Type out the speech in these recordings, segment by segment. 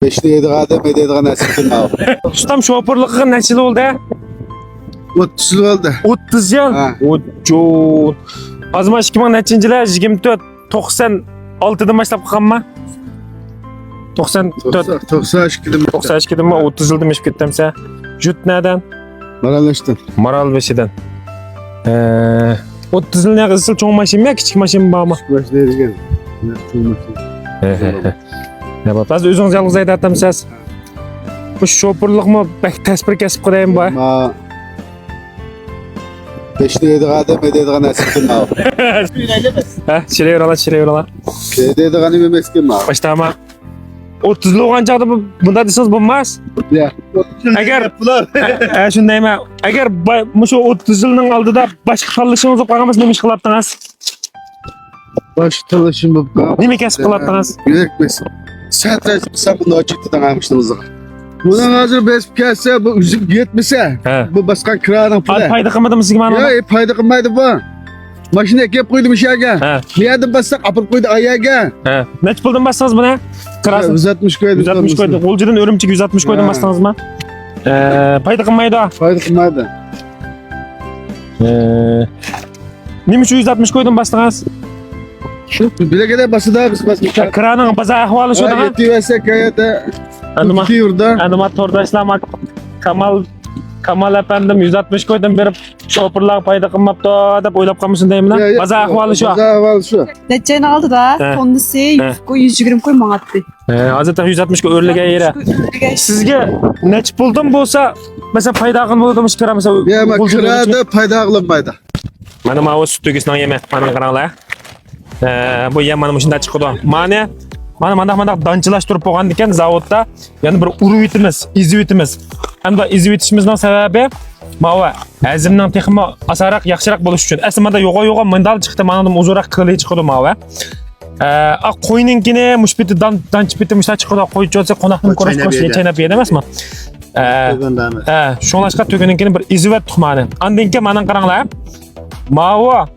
Beşli yediğe de medeydiğe nasip abi. Ustam şoförlüğü neçil oldu? 30 yıl oldu. 30 yıl. Ha. Ojo. Azmaş 2000-yılar 24 96'dan başlap kalkanma. 94 92 kilometre. 92'den mi 30 yıl demiş gittimse. Jüt nereden? Marallaştın. Maralbeşi'den. 30 yıl ne kızıl çoğun maşin mi küçük maşin mi bağma? Başlaydı gel. Ne bak, az özünüz yalnız aydatamsınız. Bu şoförlük mü bek tespir kesip koyayım bu? Ma beşli yediğe de medeydiğe nasip abi. Ha, şirey oralar. Medeydiğe ne meskin abi. Başta ama 30 yıl olan çağda bunda deseniz bulmaz. Ya. Eğer şundayım ha. Eğer şu 30 yılın aldıda başka çalışınız okuğamız neymiş kılattınız? Baş çalışım bu. Neymi kesip kılattınız? Yürekmesin. Satranç sen bunu açıktan almıştınız. Bundan hazır besip kesse bu üzüm yetmese. He. Bu başka kiranın pulu. Payda kılmadınız sizin bana? Ya payda kılmaydı bu. Maşine ekip koydum işe. He. Bir yerde bassak apır koydu ayağa. He. Neç buldun bassanız bu ne? Kırasın. 160 koydum. 160 koydum. Olcudan örümcek 160 koydum Ha. bassanız mı? Payda kılmaydı ha. Payda kılmaydı. Neymiş şu 160 koydum bastınız? Şu bile kadar bası daha biz basmışlar. Kıranın baza ahvalı şu da ha. Yetiversek kayada. Anıma. Yurda. Anıma tordaşlamak. Kamal efendim 160 koydum verip şoförler payda kılmaptı da oylap kalmışsın deyim lan. Baza ahvalı şu. Baza ahvalı şu. Neçeni aldı da He. tonlusu He. 120 koy manattı. Hazreti 160 örlüge yere. Sizge neç buldum bolsa mesela payda kılma buldum çıkara mesela. Ya ama kirada payda kılınmaydı. Mana mau süt tөгесінен yemek bana karanglar. Bu yem mana şunda çıkıdı. Mana dançılaş turip bolgan ekan zavodda. Yani bir urup etimiz, izib etimiz. Hamda izib etishimizning sababi mawa azimning texmi asaraq, yaxshiroq bo'lish uchun. Aslida yo'g'a mindal chiqdi, mana uzunroq qili chiqdi mawa. Qo'yninkini mushbiti danchbiti mushta chiqdi, qo'yib olsa qo'noqni ko'rish chaynab yedi emasmi? Shunlashqa tuguninkini bir izivat tuxmani. Andinki mana qaranglar. Mawa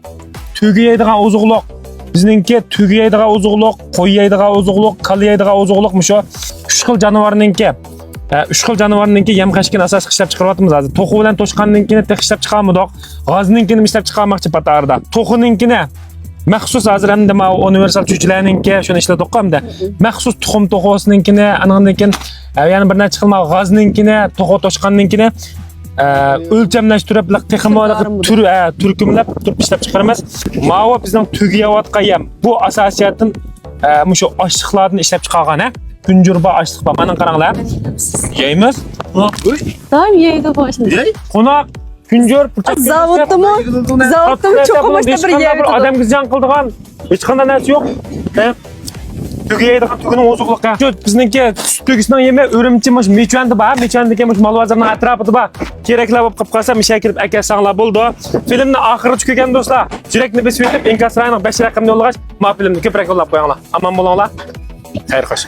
tugaydigan ozuqliq bizningki tugaydigan ozuqliq, qo'yaydigan ozuqliq, qalaydigan ozuqliq musho 3 xil jonivorninki. 3 xil jonivorninki yem-qashkini asos ishlab chiqaryapmiz hozir. To'qi bilan to'shqanninkini tek ishlab chiqarmadik. G'ozninkini ishlab chiqarmoqchi patarda. To'qininkini maxsus hozir endi ma universal chuchlarninki shuni ishladik hamda maxsus tuxum to'qosininkini, anandan keyin yana bir narsa qilma g'ozninkini, to'qo to'shqanninkini o'lchamlashtirib texnologik turkumlab turib ishlab chiqaramiz. Mawa bizning tugayotgan yem. Bu asosiyatin mushu oshliqlarni ishlab chiqargan ha. Kunjurba oshliq bor. Mana qaranglar. Yeymiz. Tamam yeydi başında. Qo'noq kunjur Zavodda mı? Zavodda mı çok amaçta bir yeydi. Adam qizjan qildigan hech qanday narsa yo'q. Tugaydigan tugini ozuqliqqa. Shu bizningki sut tugisining yemi o'rimchimish, mechandi bor. Mechandiki mush Malvazirning atrofida bor. Keraklar bo'lib qolib qolsa, misha kirib aka sanglar bo'ldi. Filmni oxiri tugagan do'stlar. Direktni besib etib, Inkasrayning 5 raqamni yo'llash, ma filmni ko'proq yo'llab qo'yinglar. Aman bo'linglar. Xayr xo'sh.